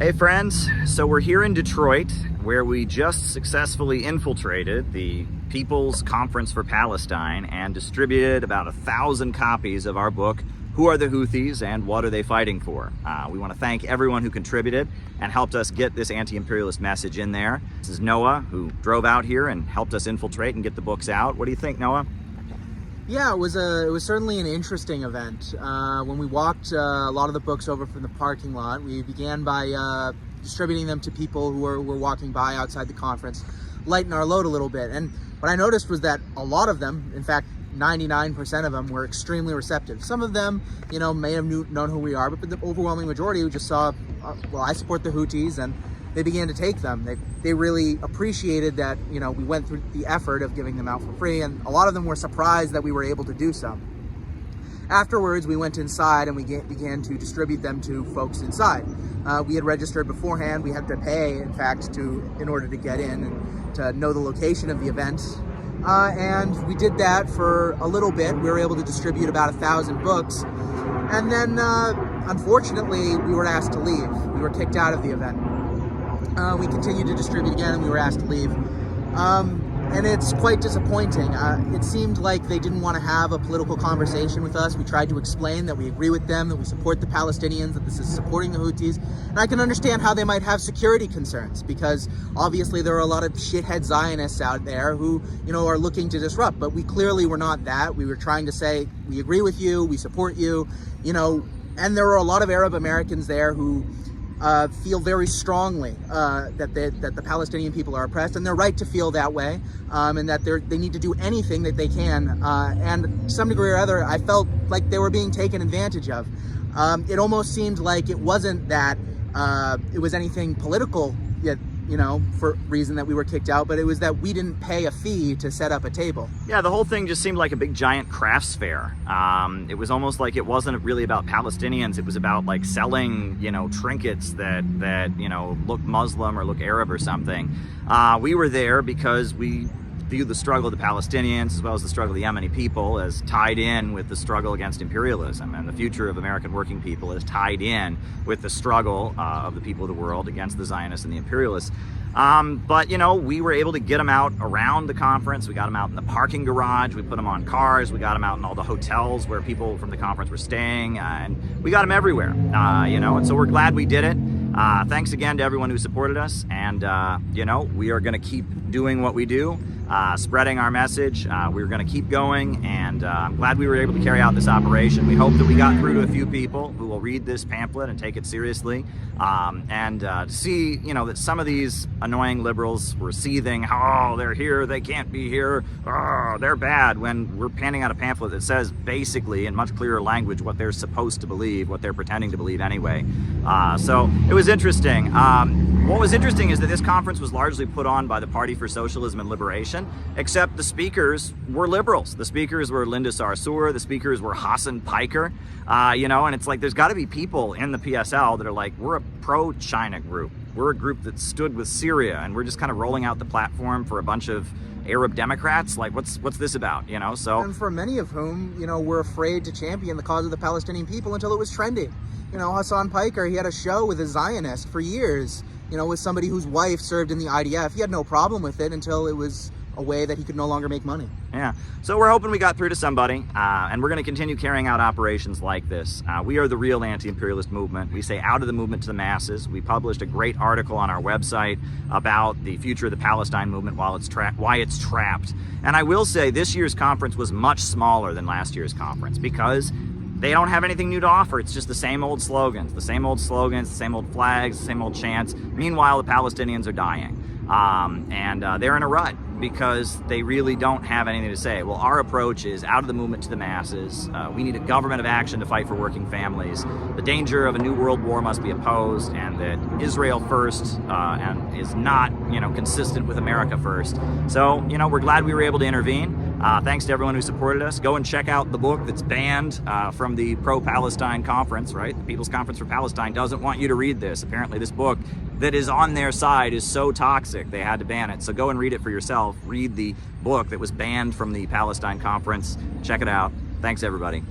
Hey friends, so we're here in Detroit where we just successfully infiltrated the People's Conference for Palestine and distributed about 1,000 copies of our book, Who Are the Houthis and What Are They Fighting For? We want to thank everyone who contributed and helped us get this anti-imperialist message in there. This is Noah, who drove out here and helped us infiltrate and get the books out. What do you think, Noah? Yeah, it was certainly an interesting event. When we walked a lot of the books over from the parking lot, we began by distributing them to people who were walking by outside the conference, lighten our load a little bit. And what I noticed was that a lot of them, in fact, 99% of them, were extremely receptive. Some of them, may have known who we are, but the overwhelming majority who just saw, well, I support the Houthis, and they began to take them. They really appreciated that, we went through the effort of giving them out for free, and a lot of them were surprised that we were able to do so. Afterwards, we went inside and we began to distribute them to folks inside. We had registered beforehand. We had to pay, in fact, in order to get in and to know the location of the event. And we did that for a little bit. We were able to distribute about 1,000 books. And then, unfortunately, we were asked to leave. We were kicked out of the event. We continued to distribute again, and we were asked to leave. And it's quite disappointing. It seemed like they didn't want to have a political conversation with us. We tried to explain that we agree with them, that we support the Palestinians, that this is supporting the Houthis. And I can understand how they might have security concerns, because obviously there are a lot of shithead Zionists out there who, are looking to disrupt. But we cclearly were not that. We were trying to say, we agree with you, we support you, and there are a lot of Arab Americans there who feel very strongly that the Palestinian people are oppressed, and they're right to feel that way, and that they need to do anything that they can. And to some degree or other, I felt like they were being taken advantage of. It almost seemed like it wasn't that it was anything political, yet, for reason that we were kicked out, but it was that we didn't pay a fee to set up a table. Yeah, the whole thing just seemed like a big giant crafts fair. It was almost like it wasn't really about Palestinians. It was about like selling, trinkets that look Muslim or look Arab or something. We were there because we view the struggle of the Palestinians as well as the struggle of the Yemeni people as tied in with the struggle against imperialism, and the future of American working people is tied in with the struggle of the people of the world against the Zionists and the imperialists. But we were able to get them out around the conference. We got them out in the parking garage. We put them on cars. We got them out in all the hotels where people from the conference were staying, and we got them everywhere. And so we're glad we did it. Thanks again to everyone who supported us, and we are going to keep doing what we do. Spreading our message. We're going to keep going, and I'm glad we were able to carry out this operation. We hope that we got through to a few people who will read this pamphlet and take it seriously, and to see, that some of these annoying liberals were seething, oh, they're here, they can't be here, oh, they're bad, when we're handing out a pamphlet that says basically in much clearer language what they're supposed to believe, what they're pretending to believe anyway. So it was interesting. What was interesting is that this conference was largely put on by the Party for Socialism and Liberation, except the speakers were liberals. The speakers were Linda Sarsour, the speakers were Hassan Piker, and it's like there's got to be people in the PSL that are like, we're a pro-China group. We're a group that stood with Syria, and we're just kind of rolling out the platform for a bunch of Arab Democrats. Like, what's this about, So, and for many of whom, were afraid to champion the cause of the Palestinian people until it was trending. Hassan Piker, he had a show with a Zionist for years, with somebody whose wife served in the IDF. He had no problem with it until it was a way that he could no longer make money. Yeah, so we're hoping we got through to somebody, and we're going to continue carrying out operations like this. We are the real anti-imperialist movement. We say out of the movement to the masses. We published a great article on our website about the future of the Palestine movement why it's trapped. And I will say this year's conference was much smaller than last year's conference because they don't have anything new to offer. It's just the same old slogans, the same old flags, the same old chants. Meanwhile, the Palestinians are dying. And they're in a rut because they really don't have anything to say. Well, our approach is out of the movement to the masses. We need a government of action to fight for working families. The danger of a new world war must be opposed, and that Israel first and is not, consistent with America first. So, we're glad we were able to intervene. Thanks to everyone who supported us. Go and check out the book that's banned from the pro-Palestine conference, right? The People's Conference for Palestine doesn't want you to read this. Apparently this book that is on their side is so toxic they had to ban it. So go and read it for yourself. Read the book that was banned from the Palestine conference. Check it out. Thanks, everybody.